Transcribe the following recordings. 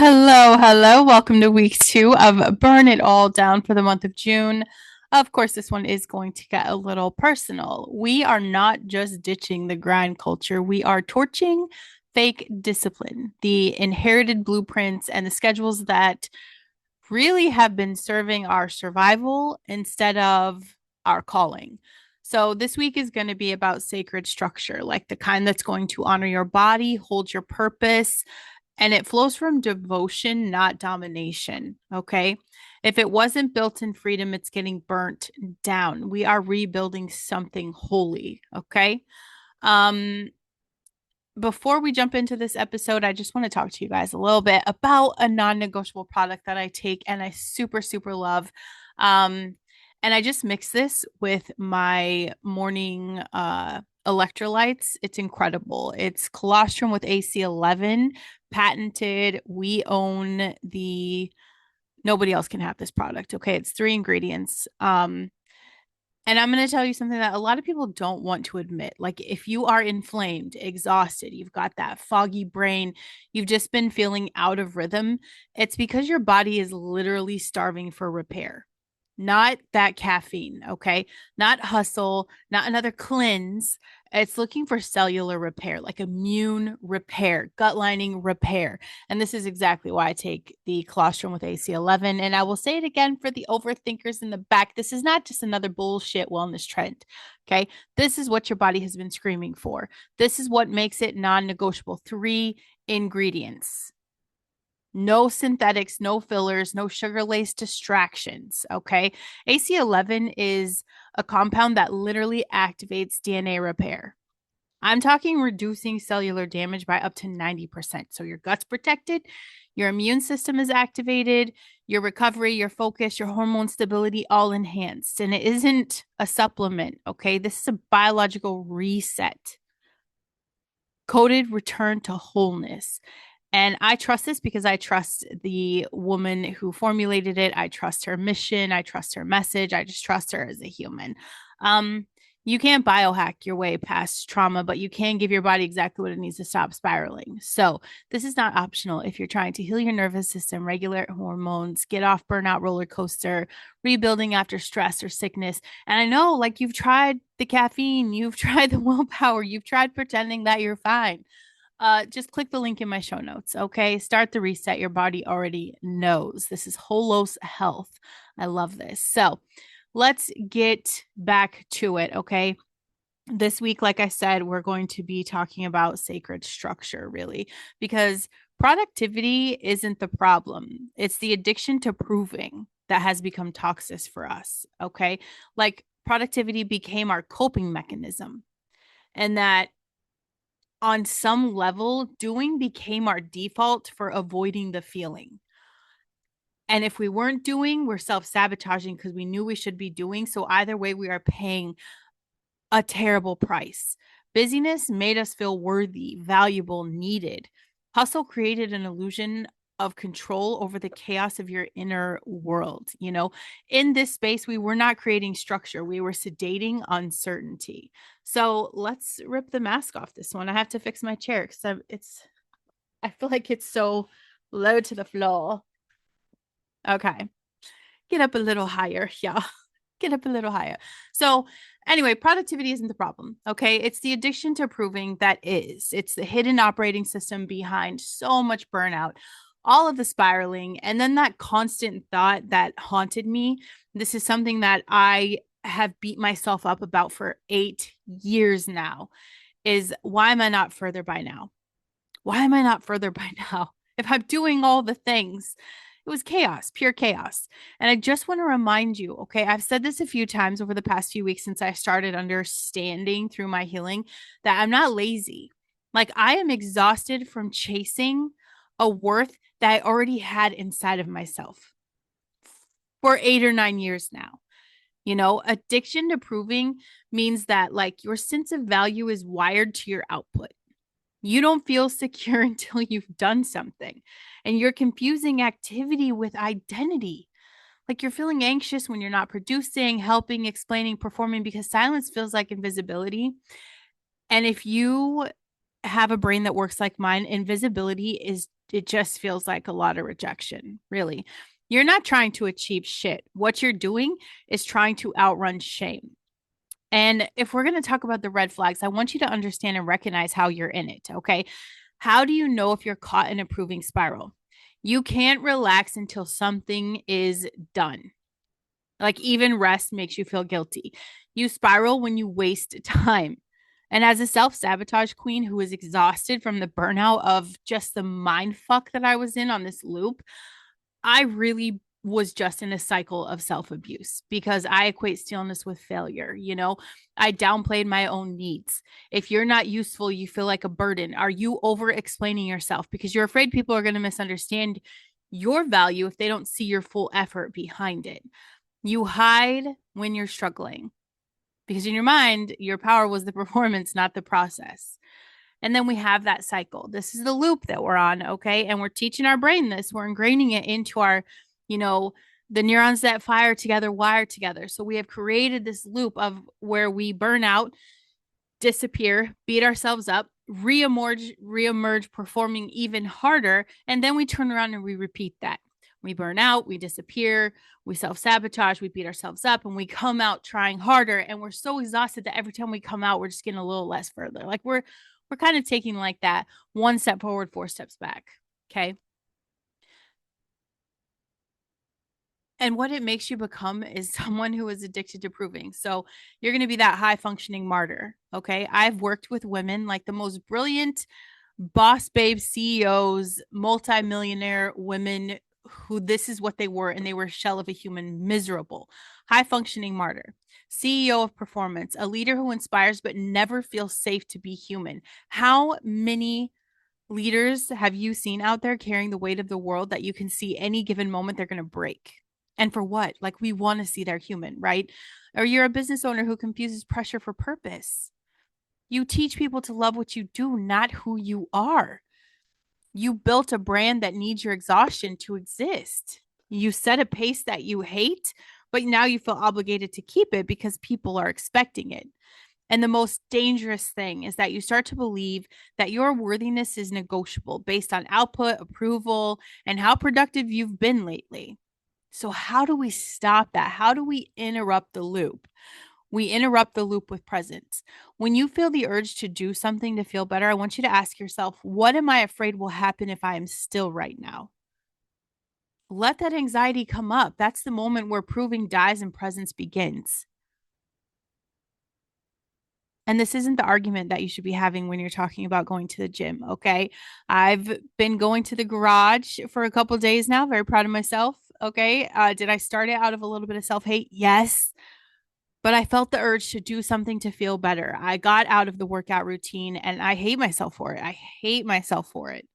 Hello, hello. Welcome to week 2 of Burn It All Down for the month of June. Of course, this one is going to get a little personal. We are not just ditching the grind culture, we are torching fake discipline, the inherited blueprints and the schedules that really have been serving our survival instead of our calling. So, this week is going to be about sacred structure, like the kind that's going to honor your body, hold your purpose, and it flows from devotion, not domination. Okay. If it wasn't built in freedom, it's getting burnt down. We are rebuilding something holy. Okay. Um, Before we jump into this episode, I just want to talk to you guys a little bit about a non-negotiable product that I take and I super, super love. Um, and I just mix this with my morning electrolytes. It's incredible. It's colostrum with AC11, patented. We own the nobody else can have this product. Okay. It's 3 ingredients. And I'm going to tell you something that a lot of people don't want to admit. Like, if you are inflamed, exhausted, you've got that foggy brain, you've just been feeling out of rhythm, it's because your body is literally starving for repair. Not that caffeine, okay? Not hustle, not another cleanse. It's looking for cellular repair, like immune repair, gut lining repair. And this is exactly why I take the colostrum with AC11. And I will say it again for the overthinkers in the back. This is not just another bullshit wellness trend. Okay. This is what your body has been screaming for. This is what makes it non negotiable. 3 ingredients. No synthetics, no fillers, no sugar laced distractions. Okay. AC11 is a compound that literally activates DNA repair. I'm talking reducing cellular damage by up to 90%. So your gut's protected, your immune system is activated, your recovery, your focus, your hormone stability, all enhanced. And it isn't a supplement. Okay. This is a biological reset, coded return to wholeness. And I trust this because I trust the woman who formulated it. I trust her mission. I trust her message. I just trust her as a human. Um, you can't biohack your way past trauma, but you can give your body exactly what it needs to stop spiraling. So, this is not optional if you're trying to heal your nervous system, regulate hormones, get off burnout roller coaster, rebuilding after stress or sickness. And I know, like, you've tried the caffeine, you've tried the willpower, you've tried pretending that you're fine. Just click the link in my show notes. Okay. Start the reset. Your body already knows. This is Holos Health. I love this. So let's get back to it. Okay. This week, like I said, we're going to be talking about sacred structure, really, because productivity isn't the problem. It's the addiction to proving that has become toxic for us. Okay. Like, productivity became our coping mechanism, and that on some level, doing became our default for avoiding the feeling. And if we weren't doing, we're self sabotaging because we knew we should be doing. So either way, we are paying a terrible price. Busyness made us feel worthy, valuable, needed. Hustle created an illusion of control over the chaos of your inner world. In this space, we were not creating structure, we were sedating uncertainty. So let's rip the mask off this one. I have to fix my chair because I feel like it's so low to the floor. Okay. Get up a little higher. Yeah. Get up a little higher. So, anyway, productivity isn't the problem. Okay. It's the addiction to proving that is. It's the hidden operating system behind so much burnout, all of the spiraling, and then that constant thought that haunted me. This is something that I have beat myself up about for 8 years now, is why am I not further by now? Why am I not further by now? If I'm doing all the things, it was chaos, pure chaos. And I just want to remind you, okay, I've said this a few times over the past few weeks since I started understanding through my healing that I'm not lazy. Like, I am exhausted from chasing a worth that I already had inside of myself for 8 or 9 years now. Addiction to proving means that, like, your sense of value is wired to your output. You don't feel secure until you've done something. And you're confusing activity with identity. Like, you're feeling anxious when you're not producing, helping, explaining, performing, because silence feels like invisibility. And if you have a brain that works like mine, invisibility is it just feels like a lot of rejection, really. You're not trying to achieve shit. What you're doing is trying to outrun shame. And if we're going to talk about the red flags, I want you to understand and recognize how you're in it. Okay. How do you know if you're caught in a proving spiral? You can't relax until something is done. Like even rest makes you feel guilty. You spiral when you waste time. And as a self sabotage queen who is exhausted from the burnout of just the mind fuck that I was in on this loop, I really was just in a cycle of self abuse because I equate stillness with failure. I downplayed my own needs. If you're not useful, you feel like a burden. Are you over explaining yourself because you're afraid people are going to misunderstand your value if they don't see your full effort behind it? You hide when you're struggling because in your mind, your power was the performance, not the process. And then we have that cycle. This is the loop that we're on. Okay. And we're teaching our brain this, we're ingraining it into our, you know, the neurons that fire together wire together. So we have created this loop of where we burn out, disappear, beat ourselves up, reemerge, performing even harder. And then we turn around and we repeat that. We burn out, we disappear, we self sabotage, we beat ourselves up, and we come out trying harder. And we're so exhausted that every time we come out, we're just getting a little less further. Like we're kind of taking like that one step forward, four steps back. Okay. And what it makes you become is someone who is addicted to proving. So you're going to be that high functioning martyr. Okay. I've worked with women like the most brilliant boss babe CEOs, multimillionaire women who this is what they were, and they were a shell of a human, miserable, high functioning martyr, CEO of performance, a leader who inspires but never feels safe to be human. How many leaders have you seen out there carrying the weight of the world that you can see any given moment they're going to break? And for what? Like, we want to see they're human, right? Or you're a business owner who confuses pressure for purpose. You teach people to love what you do, not who you are. You built a brand that needs your exhaustion to exist. You set a pace that you hate, but now you feel obligated to keep it because people are expecting it. And the most dangerous thing is that you start to believe that your worthiness is negotiable based on output, approval, and how productive you've been lately. So, how do we stop that? How do we interrupt the loop? We interrupt the loop with presence. When you feel the urge to do something to feel better, I want you to ask yourself, what am I afraid will happen if I am still right now? Let that anxiety come up. That's the moment where proving dies and presence begins. And this isn't the argument that you should be having when you're talking about going to the gym. Okay. I've been going to the garage for a couple days now. Very proud of myself. Okay. Did I start it out of a little bit of self hate? Yes. But I felt the urge to do something to feel better. I got out of the workout routine and I hate myself for it. I hate myself for it.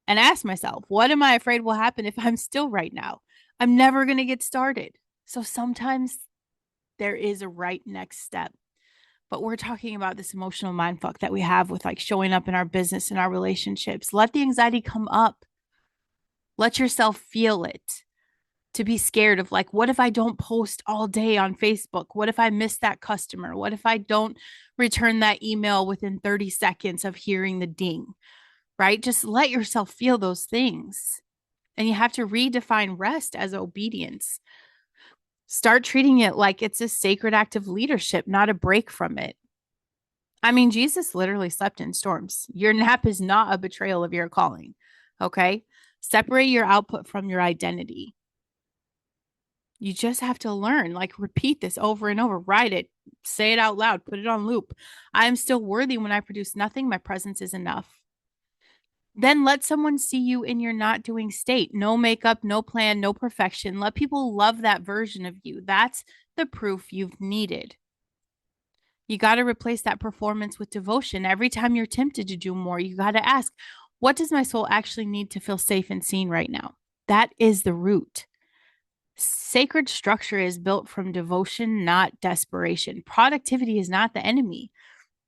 And ask myself, what am I afraid will happen if I'm still right now? I'm never going to get started. So sometimes there is a right next step. But we're talking about this emotional mindfuck that we have with like showing up in our business and our relationships. Let the anxiety come up. Let yourself feel it. To be scared of like, what if I don't post all day on Facebook? What if I miss that customer? What if I don't return that email within 30 seconds of hearing the ding? Right? Just let yourself feel those things. And you have to redefine rest as obedience. Start treating it like it's a sacred act of leadership, not a break from it. I mean, Jesus literally slept in storms. Your nap is not a betrayal of your calling. Okay. Separate your output from your identity. You just have to learn, like, repeat this over and over, write it, say it out loud, put it on loop. I am still worthy when I produce nothing. My presence is enough. Then let someone see you in your not doing state. No makeup, no plan, no perfection. Let people love that version of you. That's the proof you've needed. You got to replace that performance with devotion. Every time you're tempted to do more, you got to ask, what does my soul actually need to feel safe and seen right now? That is the root. Sacred structure is built from devotion, not desperation. Productivity is not the enemy,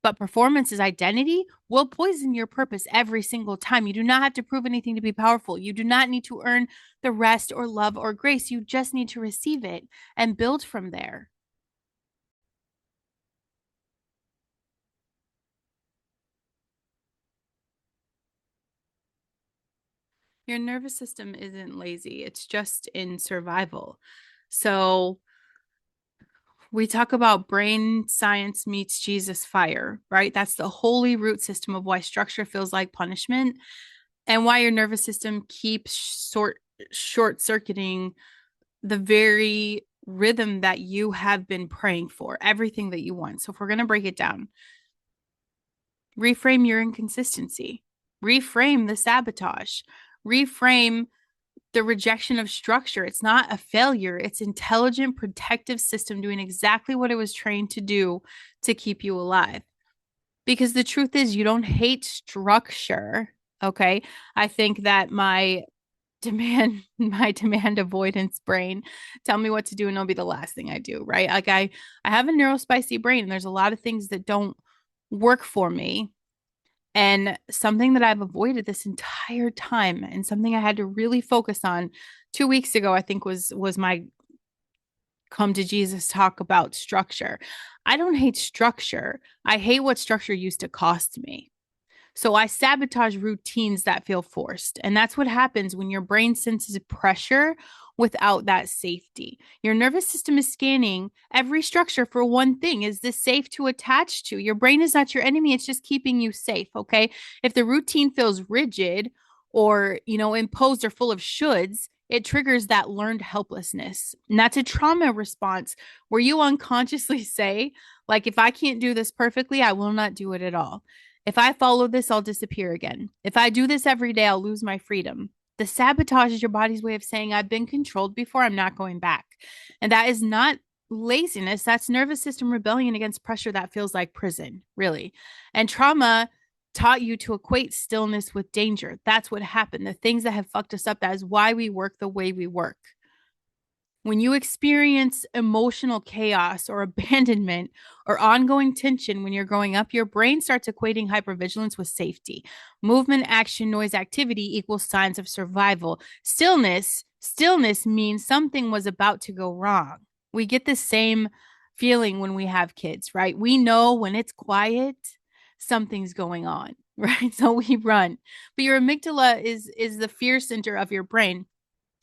but performance is identity will poison your purpose every single time. You do not have to prove anything to be powerful. You do not need to earn the rest or love or grace. You just need to receive it and build from there. Your nervous system isn't lazy, it's just in survival. So we talk about brain science meets Jesus fire, right? That's the holy root system of why structure feels like punishment and why your nervous system keeps short circuiting the very rhythm that you have been praying for, everything that you want. So if we're going to break it down, reframe your inconsistency, reframe the sabotage, reframe the rejection of structure. It's not a failure. It's intelligent, protective system doing exactly what it was trained to do to keep you alive. Because the truth is, you don't hate structure. Okay. I think that my demand avoidance brain tell me what to do and it'll be the last thing I do, right? Like I have a neurospicy brain and there's a lot of things that don't work for me. And something that I've avoided this entire time and something I had to really focus on 2 weeks ago, I think was my come to Jesus talk about structure. I don't hate structure. I hate what structure used to cost me. So I sabotage routines that feel forced. And that's what happens when your brain senses pressure without that safety. Your nervous system is scanning every structure for one thing. Is this safe to attach to? Your brain is not your enemy. It's just keeping you safe. Okay. If the routine feels rigid or, imposed or full of shoulds, it triggers that learned helplessness. And that's a trauma response where you unconsciously say, like, if I can't do this perfectly, I will not do it at all. If I follow this, I'll disappear again. If I do this every day, I'll lose my freedom. The sabotage is your body's way of saying, I've been controlled before, I'm not going back. And that is not laziness. That's nervous system rebellion against pressure that feels like prison, really. And trauma taught you to equate stillness with danger. That's what happened. The things that have fucked us up, that is why we work the way we work. When you experience emotional chaos or abandonment or ongoing tension when you're growing up, your brain starts equating hypervigilance with safety. Movement, action, noise, activity equals signs of survival. Stillness means something was about to go wrong. We get the same feeling when we have kids, right? We know when it's quiet, something's going on, right? So we run. But your amygdala is the fear center of your brain.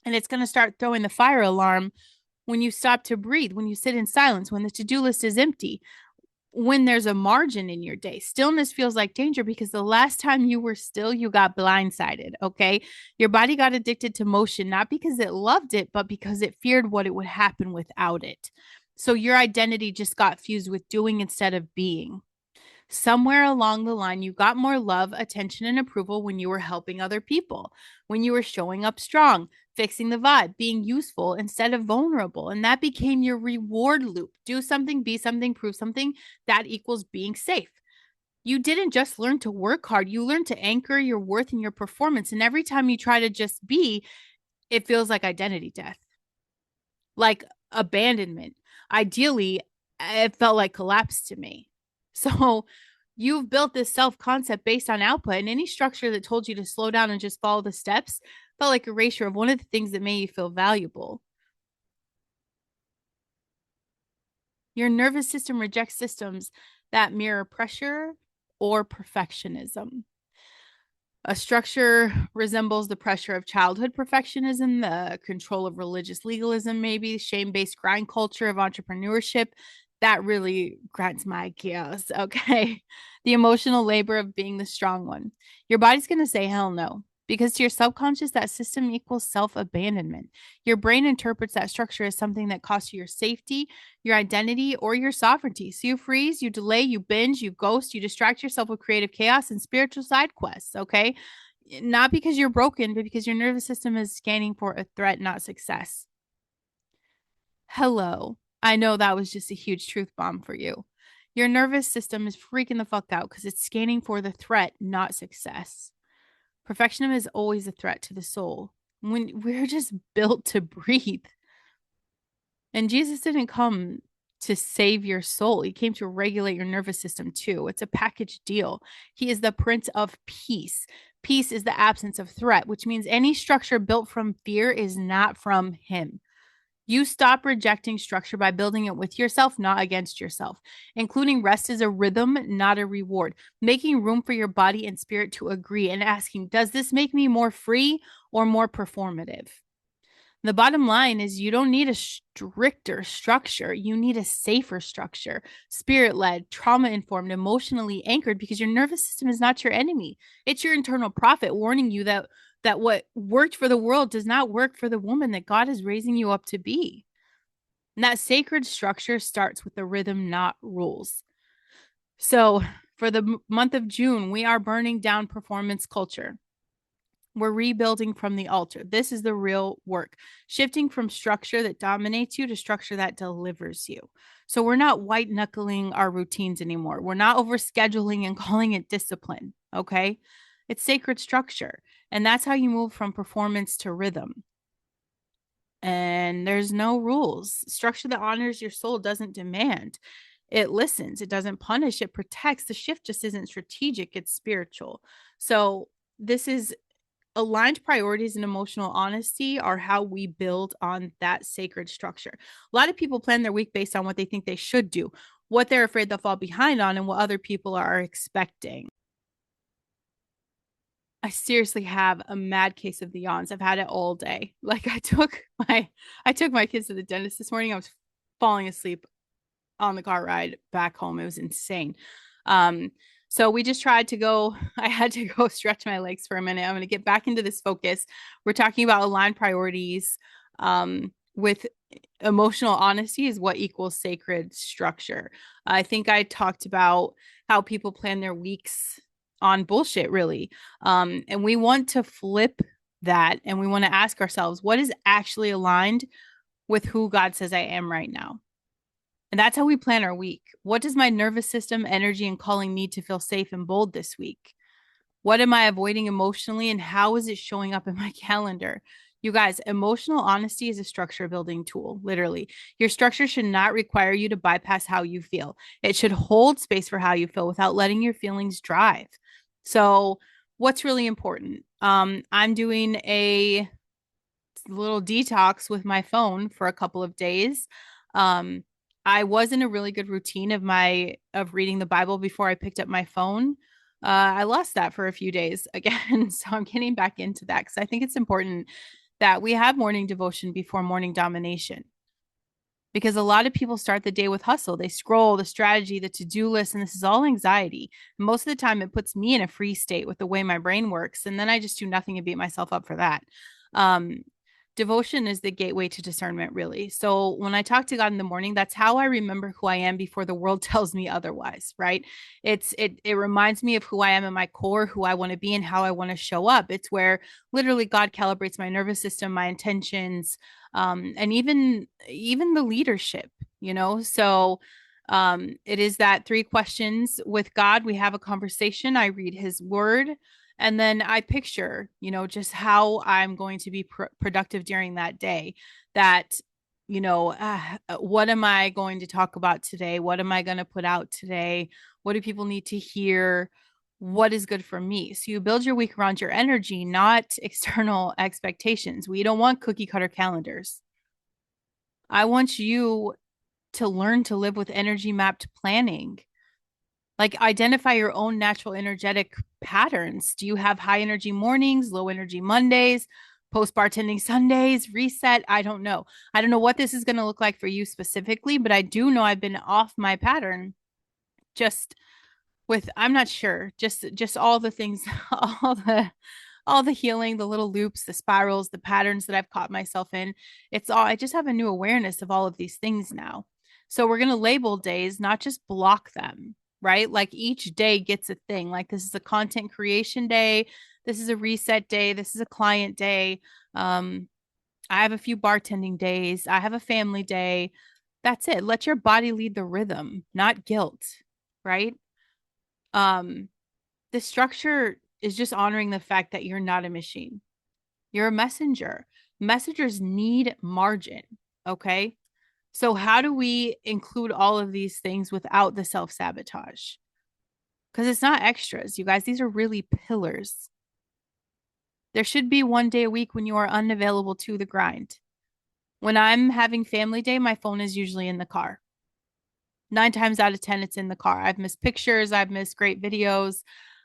And it's going to start throwing the fire alarm when you stop to breathe, when you sit in silence, when the to-do list is empty, when there's a margin in your day. Stillness feels like danger because the last time you were still, you got blindsided, okay? Your body got addicted to motion, not because it loved it, but because it feared what it would happen without it. So your identity just got fused with doing instead of being. Somewhere along the line, you got more love, attention, and approval when you were helping other people, when you were showing up strong, fixing the vibe, being useful instead of vulnerable. And that became your reward loop. Do something, be something, prove something. That equals being safe. You didn't just learn to work hard, you learned to anchor your worth in your performance. And every time you try to just be, it feels like identity death, like abandonment. Ideally, it felt like collapse to me. So you've built this self concept based on output, and any structure that told you to slow down and just follow the steps felt like erasure of one of the things that made you feel valuable. Your nervous system rejects systems that mirror pressure or perfectionism. A structure resembles the pressure of childhood perfectionism, the control of religious legalism, maybe shame based grind culture of entrepreneurship. That really grinds my gears. Okay. The emotional labor of being the strong one. Your body's going to say, hell no. Because to your subconscious, that system equals self abandonment. Your brain interprets that structure as something that costs you your safety, your identity, or your sovereignty. So you freeze, you delay, you binge, you ghost, you distract yourself with creative chaos and spiritual side quests. Okay. Not because you're broken, but because your nervous system is scanning for a threat, not success. Hello. I know that was just a huge truth bomb for you. Your nervous system is freaking the fuck out because it's scanning for the threat, not success. Perfectionism is always a threat to the soul. When we're just built to breathe. And Jesus didn't come to save your soul. He came to regulate your nervous system too. It's a package deal. He is the Prince of Peace. Peace is the absence of threat, which means any structure built from fear is not from him. You stop rejecting structure by building it with yourself, not against yourself. Including rest as a rhythm, not a reward. Making room for your body and spirit to agree and asking, does this make me more free or more performative? The bottom line is you don't need a stricter structure. You need a safer structure, spirit led, trauma informed, emotionally anchored, because your nervous system is not your enemy. It's your internal prophet warning you that what worked for the world does not work for the woman that God is raising you up to be. And that sacred structure starts with the rhythm, not rules. So for the month of June, we are burning down performance culture. We're rebuilding from the altar. This is the real work, shifting from structure that dominates you to structure that delivers you. So we're not white knuckling our routines anymore. We're not overscheduling and calling it discipline. Okay. It's sacred structure. And that's how you move from performance to rhythm. And there's no rules. Structure that honors your soul doesn't demand. It listens. It doesn't punish. It protects. The shift just isn't strategic. It's spiritual. So this is aligned priorities and emotional honesty are how we build on that sacred structure. A lot of people plan their week based on what they think they should do, what they're afraid they'll fall behind on, and what other people are expecting. I seriously have a mad case of the yawns. I've had it all day. Like I took my kids to the dentist this morning. I was falling asleep on the car ride back home. It was insane. Um, so we just tried to go. I had to go stretch my legs for a minute. I'm going to get back into this focus. We're talking about aligned priorities with emotional honesty is what equals sacred structure. I think I talked about how people plan their weeks on bullshit, really. And we want to flip that and we want to ask ourselves, what is actually aligned with who God says I am right now? And that's how we plan our week. What does my nervous system, energy, and calling need to feel safe and bold this week? What am I avoiding emotionally, and how is it showing up in my calendar? You guys, emotional honesty is a structure building tool, literally. Your structure should not require you to bypass how you feel. It should hold space for how you feel without letting your feelings drive. So, what's really important? I'm doing a little detox with my phone for a couple of days. Um, I was in a really good routine of reading the Bible before I picked up my phone. I lost that for a few days again, so I'm getting back into that because I think it's important that we have morning devotion before morning domination. Because a lot of people start the day with hustle. They scroll the strategy, the to-do list, and this is all anxiety. Most of the time, it puts me in a free state with the way my brain works, and then I just do nothing and beat myself up for that. Um, Devotion is the gateway to discernment, really. So when I talk to God in the morning, that's how I remember who I am before the world tells me otherwise, right? It reminds me of who I am in my core, who I want to be, and how I want to show up. It's where literally God calibrates my nervous system, my intentions, and even the leadership, you know. So it is that 3 questions with God. We have a conversation. I read His Word. And then I picture, you know, just how I'm going to be productive during that day. That, you know, what am I going to talk about today? What am I going to put out today? What do people need to hear? What is good for me? So you build your week around your energy, not external expectations. We don't want cookie cutter calendars. I want you to learn to live with energy mapped planning. Like identify your own natural energetic patterns. Do you have high energy mornings, low energy Mondays, post bartending Sundays, reset? I don't know. I don't know what this is going to look like for you specifically, but I do know I've been off my pattern just with I'm not sure, just all the things, all the healing, the little loops, the spirals, the patterns that I've caught myself in. It's all, I just have a new awareness of all of these things now. So we're going to label days, not just block them, right? Like each day gets a thing. Like this is a content creation day. This is a reset day. This is a client day. I have a few bartending days. I have a family day. That's it. Let your body lead the rhythm, not guilt, right? Um, the structure is just honoring the fact that you're not a machine. You're a messenger. Messengers need margin. Okay. So, how do we include all of these things without the self sabotage? Because it's not extras, you guys. These are really pillars. There should be one day a week when you are unavailable to the grind. When I'm having family day, my phone is usually in the car. 9 times out of 10, it's in the car. I've missed pictures, I've missed great videos,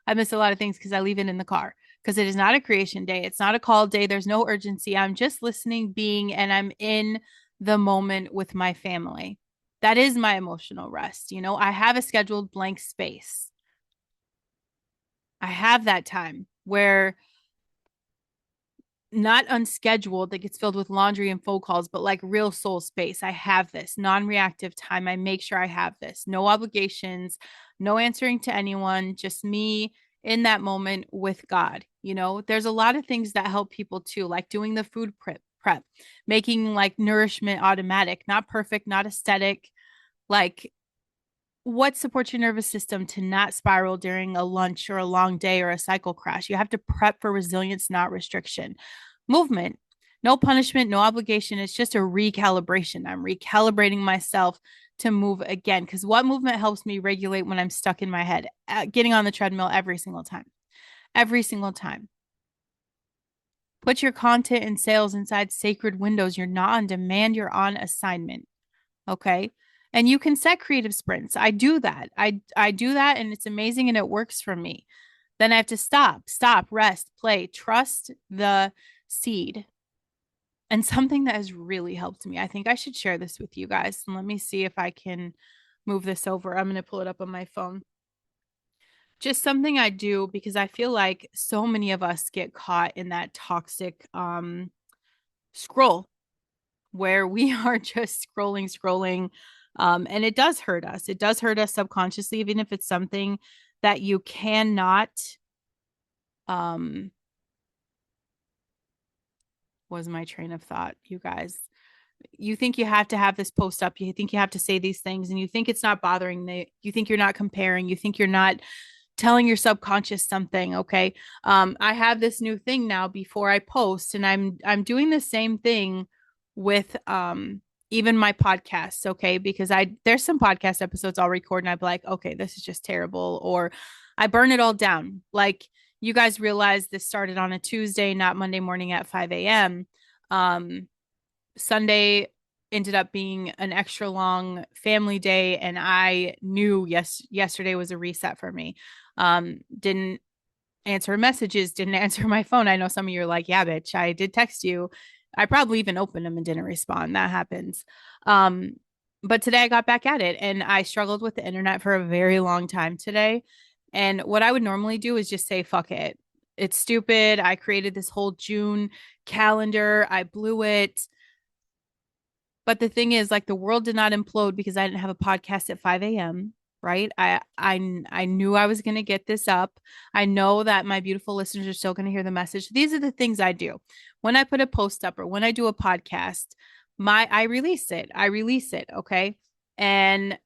I've missed a lot of things because I leave it in the car. Because it is not a creation day, it's not a call day, there's no urgency. I'm just listening, being, and I'm in the moment with my family. That is my emotional rest. I have a scheduled blank space. I have that time where not unscheduled that gets filled with laundry and phone calls, but like real soul space. I have this non-reactive time. I make sure I have this. No obligations, no answering to anyone, just me in that moment with God. There's a lot of things that help people too, like doing the food prep, making like nourishment automatic, not perfect, not aesthetic, like what supports your nervous system to not spiral during a lunch or a long day or a cycle crash. You have to prep for resilience, not restriction. Movement, no punishment, no obligation. It's just a recalibration. I'm recalibrating myself to move again. Because what movement helps me regulate when I'm stuck in my head? Getting on the treadmill every single time. Every single time. Put your content and sales inside sacred windows. You're not on demand, you're on assignment. Okay. And you can set creative sprints. I do that. I do that and it's amazing and it works for me. Then I have to stop, rest, play, trust the seed. And something that has really helped me. I think I should share this with you guys. And let me see if I can move this over. I'm going to pull it up on my phone. Just something I do because I feel like so many of us get caught in that toxic scroll where we are just scrolling. And it does hurt us. It does hurt us subconsciously, even if it's something that you cannot, um, was my train of thought, you guys. You think you have to have this post up. You think you have to say these things, and you think it's not bothering you. You think you're not comparing. You think you're not telling your subconscious something. Okay. I have this new thing now before I post, and I'm doing the same thing with even my podcasts, okay? Because there's some podcast episodes I'll record and I'd be like, okay, this is just terrible, or I burn it all down. Like you guys realize this started on a Tuesday, not Monday morning at 5 a.m. Sunday ended up being an extra long family day, and I knew yesterday was a reset for me. Didn't answer messages, didn't answer my phone. I know some of you are like, yeah, bitch, I did text you. I probably even opened them and didn't respond. That happens. Um, but today I got back at it and I struggled with the internet for a very long time today. And what I would normally do is just say, fuck it. It's stupid. I created this whole June calendar. I blew it. But the thing is, like, the world did not implode because I didn't have a podcast at 5 a.m. Right? I knew I was going to get this up. I know that my beautiful listeners are still going to hear the message. These are the things I do. When I put a post up or when I do a podcast, I release it. I release it. Okay. And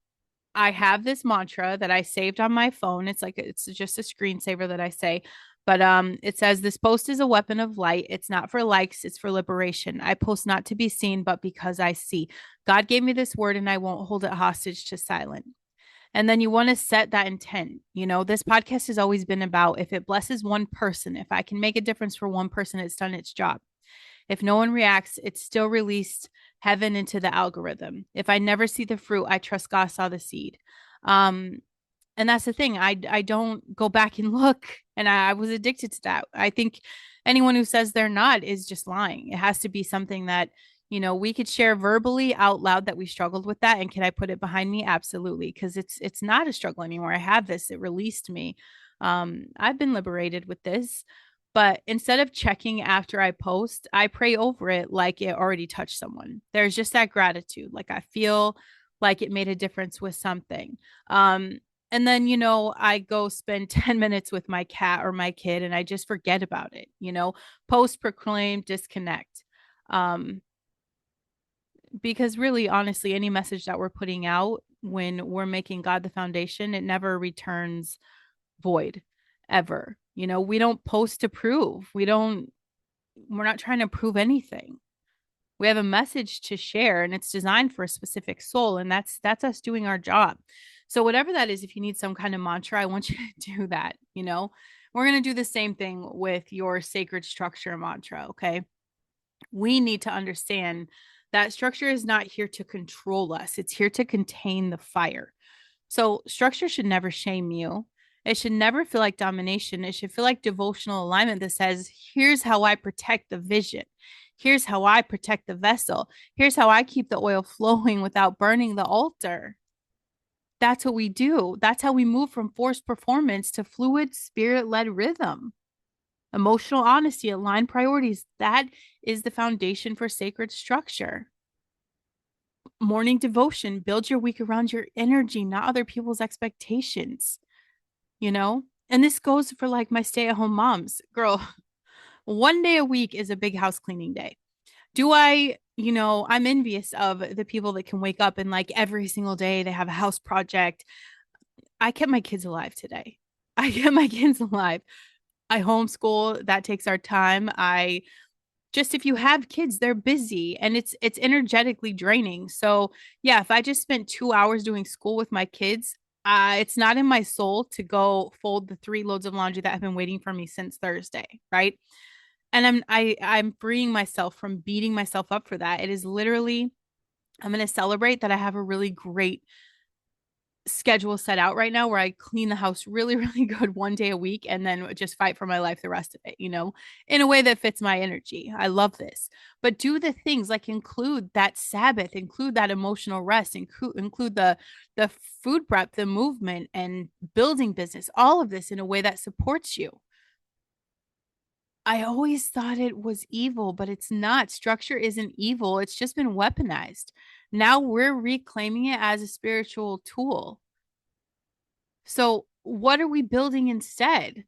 I have this mantra that I saved on my phone. It's just a screensaver that I say. But it says this post is a weapon of light. It's not for likes, it's for liberation. I post not to be seen, but because I see. God gave me this word and I won't hold it hostage to silence. And then you want to set that intent. This podcast has always been about if it blesses one person, if I can make a difference for one person, it's done its job. If no one reacts, it's still released heaven into the algorithm. If I never see the fruit, I trust God saw the seed. Um, and that's the thing. I don't go back and look, and I was addicted to that. I think anyone who says they're not is just lying. It has to be something that we could share verbally out loud that we struggled with that. And can I put it behind me? Absolutely, because it's not a struggle anymore. I have this. It released me. I've been liberated with this. But instead of checking after I post, I pray over it like it already touched someone. There's just that gratitude. Like I feel like it made a difference with something. And then, I go spend 10 minutes with my cat or my kid and I just forget about it, post, proclaim, disconnect. Because really, honestly, any message that we're putting out when we're making God the foundation, it never returns void ever. We don't post to prove. We're not trying to prove anything. We have a message to share and it's designed for a specific soul, and that's us doing our job. So whatever that is, if you need some kind of mantra, I want you to do that. We're going to do the same thing with your sacred structure mantra. Okay. We need to understand That structure is not here to control us, it's here to contain the fire. So, structure should never shame you. It should never feel like domination. It should feel like devotional alignment that says, here's how I protect the vision. Here's how I protect the vessel. Here's how I keep the oil flowing without burning the altar. That's what we do. That's how we move from forced performance to fluid, spirit led rhythm. Emotional honesty, aligned priorities. That is the foundation for sacred structure. Morning devotion, build your week around your energy, not other people's expectations, you know? And this goes for like my stay at home moms. Girl, one day a week is a big house cleaning day. Do I, I'm envious of the people that can wake up and like every single day they have a house project. I kept my kids alive today. I kept my kids alive. I homeschool, that takes our time. I just if you have kids, they're busy and it's energetically draining. So yeah, if I just spent 2 hours doing school with my kids, it's not in my soul to go fold the 3 loads of laundry that have been waiting for me since Thursday, right? And I'm freeing myself from beating myself up for that. It is literally, I'm going to celebrate that I have a really great schedule set out right now where I clean the house really, really good one day a week and then just fight for my life the rest of it, in a way that fits my energy. I love this. But do the things like include that Sabbath, include that emotional rest, include the food prep, the movement and building business, all of this in a way that supports you. I always thought it was evil, but it's not. Structure isn't evil. It's just been weaponized. Now we're reclaiming it as a spiritual tool. So, what are we building instead?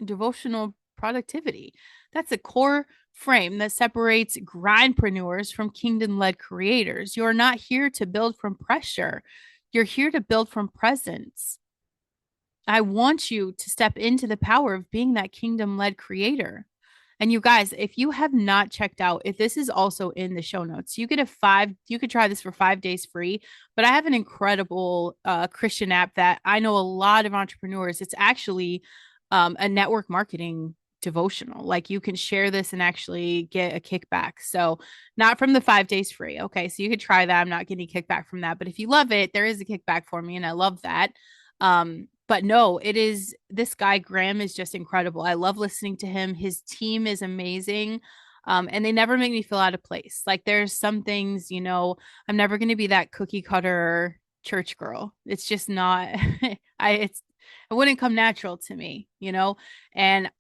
Devotional productivity. That's a core frame that separates grindpreneurs from kingdom led creators. You're not here to build from pressure, you're here to build from presence. I want you to step into the power of being that kingdom led creator. And you guys, if you have not checked out, if this is also in the show notes, you could try this for 5 days free. But I have an incredible Christian app that I know a lot of entrepreneurs. It's actually a network marketing devotional. Like you can share this and actually get a kickback. So, not from the 5 days free. Okay. So, you could try that. I'm not getting kickback from that. But if you love it, there is a kickback for me. And I love that. But no, it is this guy, Graham, is just incredible. I love listening to him. His team is amazing. And they never make me feel out of place. Like there's some things, I'm never going to be that cookie cutter church girl. It's just not, it wouldn't come natural to me, and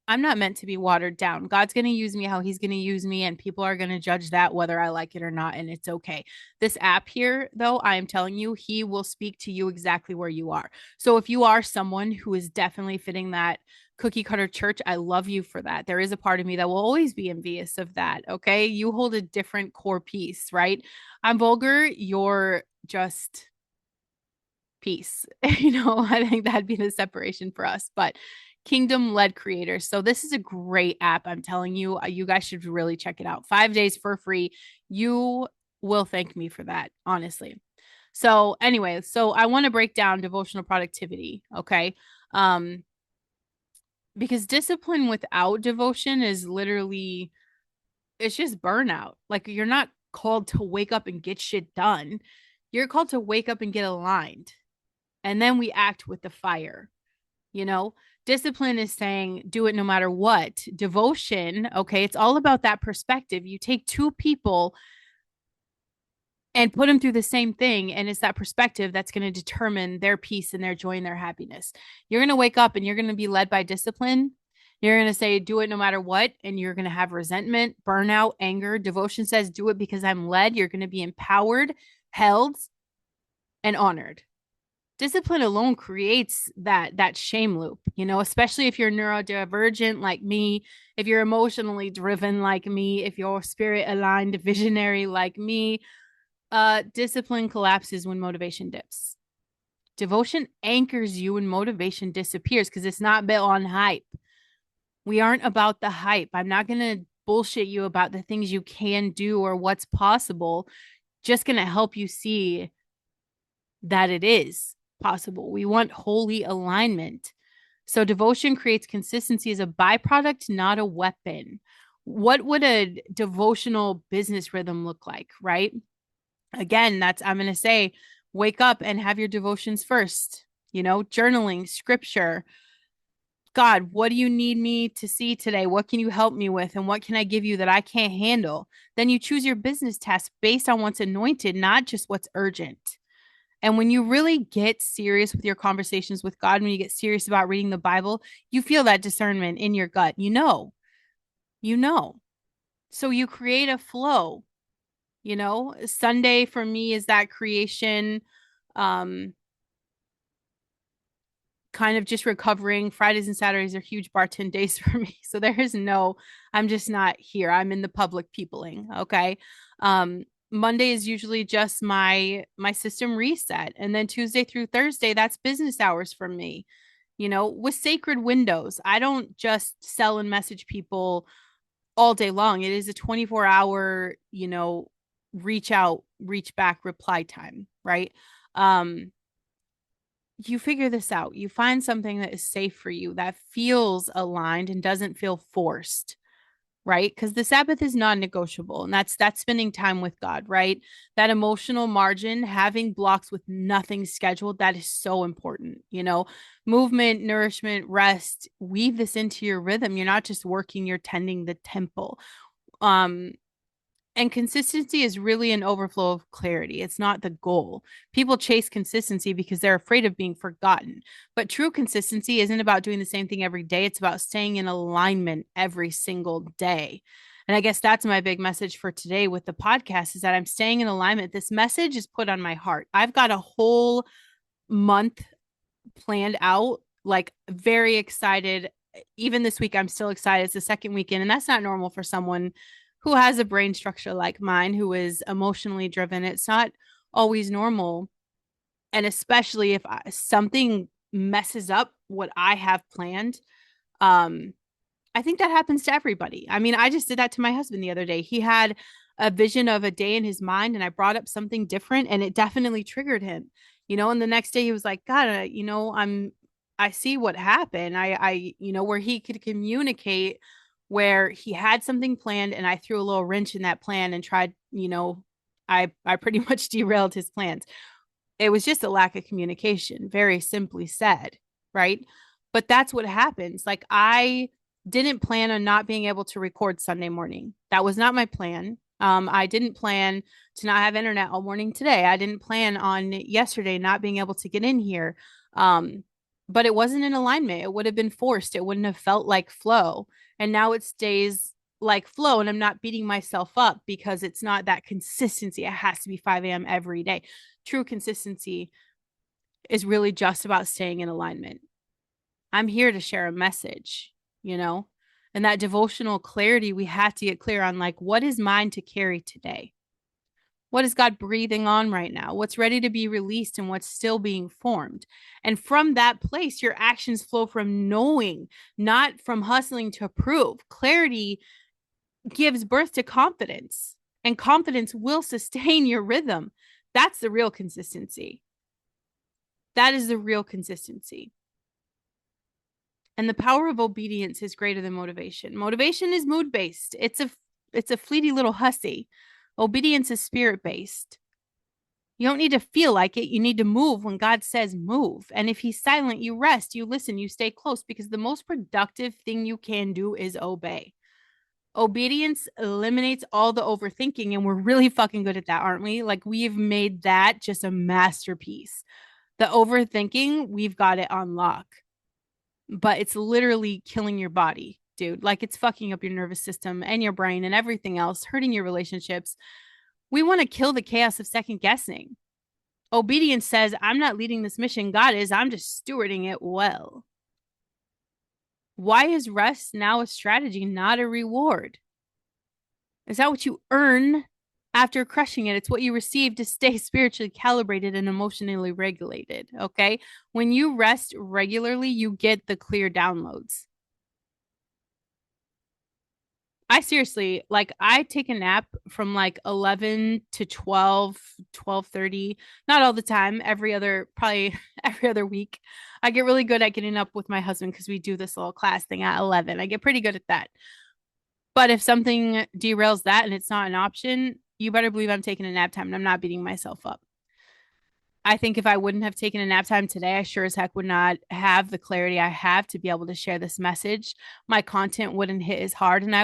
I'm not meant to be watered down. God's going to use me how he's going to use me, and people are going to judge that whether I like it or not. And it's okay. This app here, though, I am telling you, he will speak to you exactly where you are. So if you are someone who is definitely fitting that cookie cutter church, I love you for that. There is a part of me that will always be envious of that. Okay. You hold a different core piece, right? I'm vulgar. You're just peace. I think that'd be the separation for us. But kingdom led creators. So this is a great app. I'm telling you, you guys should really check it out. 5 days for free. You will thank me for that, honestly. So anyway, so I want to break down devotional productivity. Okay. Because discipline without devotion is literally, it's just burnout. Like you're not called to wake up and get shit done. You're called to wake up and get aligned. And then we act with the fire. Discipline is saying do it no matter what. Devotion, okay, it's all about that perspective. You take two people and put them through the same thing, and it's that perspective that's going to determine their peace and their joy and their happiness. You're going to wake up and you're going to be led by discipline. You're going to say do it no matter what, and you're going to have resentment, burnout, anger. Devotion says do it because I'm led. You're going to be empowered, held, and honored. Discipline alone creates that shame loop, especially if you're neurodivergent like me, if you're emotionally driven like me, if you're spirit aligned visionary like me. Discipline collapses when motivation dips. Devotion anchors you when motivation disappears because it's not built on hype. We aren't about the hype. I'm not going to bullshit you about the things you can do or what's possible. Just going to help you see that it is possible. We want holy alignment. So devotion creates consistency as a byproduct, not a weapon. What would a devotional business rhythm look like, right? Again, I'm going to say, wake up and have your devotions first, journaling, scripture. God, what do you need me to see today? What can you help me with? And what can I give you that I can't handle? Then you choose your business task based on what's anointed, not just what's urgent. And when you really get serious with your conversations with God, when you get serious about reading the Bible, you feel that discernment in your gut. You know. So you create a flow. Sunday for me is that creation, um, kind of just recovering. Fridays and Saturdays are huge bartend days for me. So there is no, I'm just not here. I'm in the public peopling. Okay. Monday is usually just my system reset. And then Tuesday through Thursday, that's business hours for me. With sacred windows, I don't just sell and message people all day long. It is a 24-hour, reach out, reach back, reply time, right? You figure this out. You find something that is safe for you, that feels aligned and doesn't feel forced, right? Because the Sabbath is non-negotiable, and that's spending time with God, right? That emotional margin, having blocks with nothing scheduled, that is so important. Movement, nourishment, rest, weave this into your rhythm. You're not just working, you're tending the temple. Um, and consistency is really an overflow of clarity. It's not the goal. People chase consistency because they're afraid of being forgotten. But true consistency isn't about doing the same thing every day, it's about staying in alignment every single day. And I guess that's my big message for today with the podcast, is that I'm staying in alignment. This message is put on my heart. I've got a whole month planned out, like very excited. Even this week, I'm still excited. It's the second weekend, and that's not normal for someone who has a brain structure like mine, who is emotionally driven. It's not always normal. And especially if something messes up what I have planned, um, I think that happens to everybody. I mean, I just did that to my husband the other day. He had a vision of a day in his mind, and I brought up something different, and it definitely triggered him. And the next day he was like, God, I see what happened. Where he could communicate, where he had something planned, and I threw a little wrench in that plan and tried, I pretty much derailed his plans. It was just a lack of communication, very simply said, right? But that's what happens. Like, I didn't plan on not being able to record Sunday morning. That was not my plan. I didn't plan to not have internet all morning today. I didn't plan on yesterday not being able to get in here. But it wasn't in alignment. It would have been forced. It wouldn't have felt like flow. And now it stays like flow, and I'm not beating myself up because it's not that consistency. It has to be 5 a.m. every day. True consistency is really just about staying in alignment. I'm here to share a message, you know? And that devotional clarity, we have to get clear on, like, what is mine to carry today? What is God breathing on right now? What's ready to be released and what's still being formed? And from that place, your actions flow from knowing, not from hustling to prove. Clarity gives birth to confidence, and confidence will sustain your rhythm. That's the real consistency. That is the real consistency. And the power of obedience is greater than motivation. Motivation is mood based. It's a fleety little hussy. Obedience is spirit based. You don't need to feel like it. You need to move when God says move. And if he's silent, you rest, you listen, you stay close, because the most productive thing you can do is obey. Obedience eliminates all the overthinking, and we're really fucking good at that, aren't we? Like, we've made that just a masterpiece. The overthinking, we've got it on lock, but it's literally killing your body, dude. Like, it's fucking up your nervous system and your brain and everything else, hurting your relationships. We want to kill the chaos of second guessing. Obedience says, I'm not leading this mission, God is. I'm just stewarding it well. Why is rest now a strategy, not a reward? Is that what you earn after crushing it? It's what you receive to stay spiritually calibrated and emotionally regulated. Okay. When you rest regularly, you get the clear downloads. I seriously, like, I take a nap from like 11 to 12, 12:30. Not all the time, probably every other week. I get really good at getting up with my husband because we do this little class thing at 11. I get pretty good at that. But if something derails that and it's not an option, you better believe I'm taking a nap time and I'm not beating myself up. I think if I wouldn't have taken a nap time today, I sure as heck would not have the clarity I have to be able to share this message. My content wouldn't hit as hard, and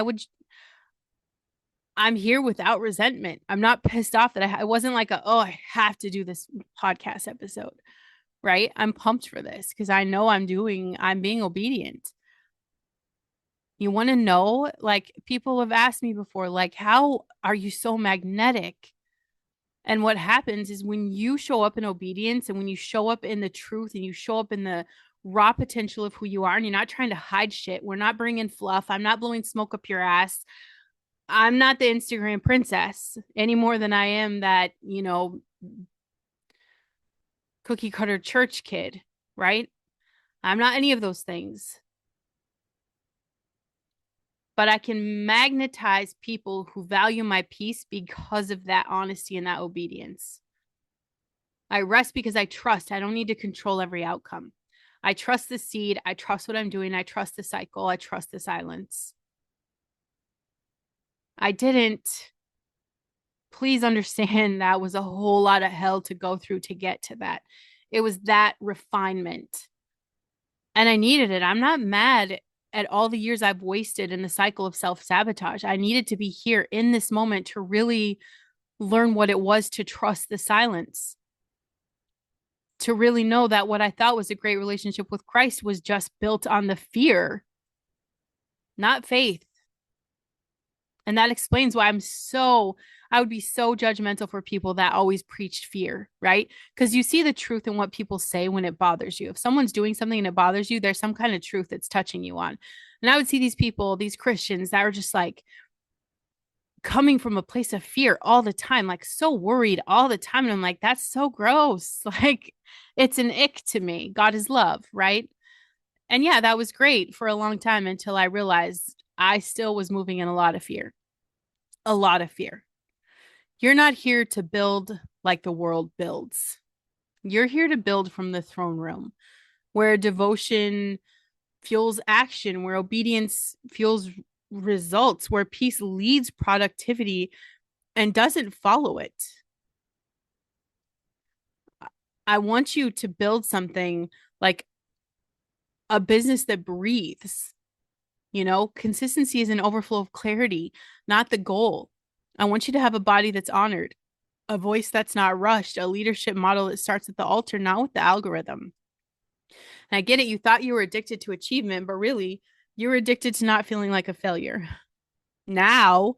I'm here without resentment. I'm not pissed off that I wasn't like oh, I have to do this podcast episode, right? I'm pumped for this because I know I'm being obedient. You want to know, like, people have asked me before, like, how are you so magnetic? And what happens is when you show up in obedience and when you show up in the truth and you show up in the raw potential of who you are and you're not trying to hide shit. We're not bringing fluff. I'm not blowing smoke up your ass. I'm not the Instagram princess any more than I am that, cookie cutter church kid, right? I'm not any of those things. But I can magnetize people who value my peace because of that honesty and that obedience. I rest because I trust. I don't need to control every outcome. I trust the seed. I trust what I'm doing. I trust the cycle. I trust the silence. I didn't. Please understand that was a whole lot of hell to go through to get to that. It was that refinement. And I needed it. I'm not mad at all the years I've wasted in the cycle of self sabotage. I needed to be here in this moment to really learn what it was to trust the silence, to really know that what I thought was a great relationship with Christ was just built on the fear, not faith. And that explains why I would be so judgmental for people that always preached fear, right? Because you see the truth in what people say when it bothers you. If someone's doing something and it bothers you, there's some kind of truth that's touching you on. And I would see these people, these Christians that are just like coming from a place of fear all the time, like so worried all the time. And I'm like, that's so gross. Like, it's an ick to me. God is love, right? And yeah, that was great for a long time until I realized I still was moving in a lot of fear. A lot of fear. You're not here to build like the world builds. You're here to build from the throne room where devotion fuels action, where obedience fuels results, where peace leads productivity and doesn't follow it. I want you to build something like a business that breathes. Consistency is an overflow of clarity, not the goal. I want you to have a body that's honored, a voice that's not rushed, a leadership model that starts at the altar, not with the algorithm. And I get it. You thought you were addicted to achievement, but really, you were addicted to not feeling like a failure. Now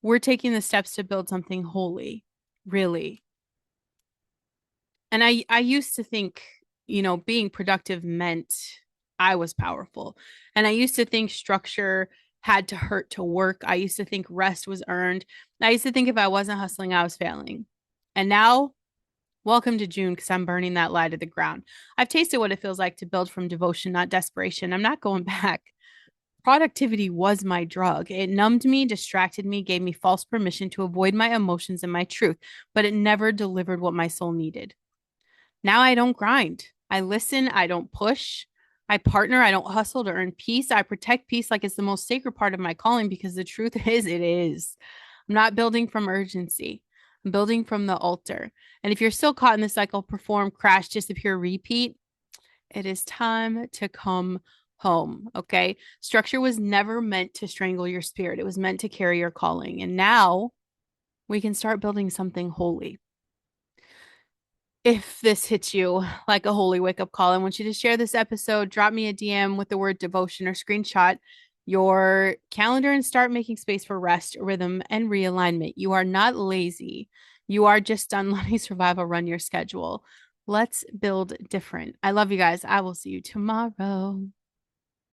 we're taking the steps to build something holy, really. And I used to think, being productive meant I was powerful. And I used to think structure had to hurt to work. I used to think rest was earned. I used to think if I wasn't hustling, I was failing. And now, welcome to June because I'm burning that lie to the ground. I've tasted what it feels like to build from devotion, not desperation. I'm not going back. Productivity was my drug. It numbed me, distracted me, gave me false permission to avoid my emotions and my truth, but it never delivered what my soul needed. Now I don't grind. I listen. I don't push. I partner. I don't hustle to earn peace. I protect peace like it's the most sacred part of my calling because the truth is, it is. I'm not building from urgency. I'm building from the altar. And if you're still caught in the cycle, perform, crash, disappear, repeat, it is time to come home. Okay. Structure was never meant to strangle your spirit, it was meant to carry your calling. And now we can start building something holy. If this hits you like a holy wake up call, I want you to share this episode. Drop me a DM with the word devotion or screenshot your calendar and start making space for rest, rhythm, and realignment. You are not lazy. You are just done letting survival run your schedule. Let's build different. I love you guys. I will see you tomorrow.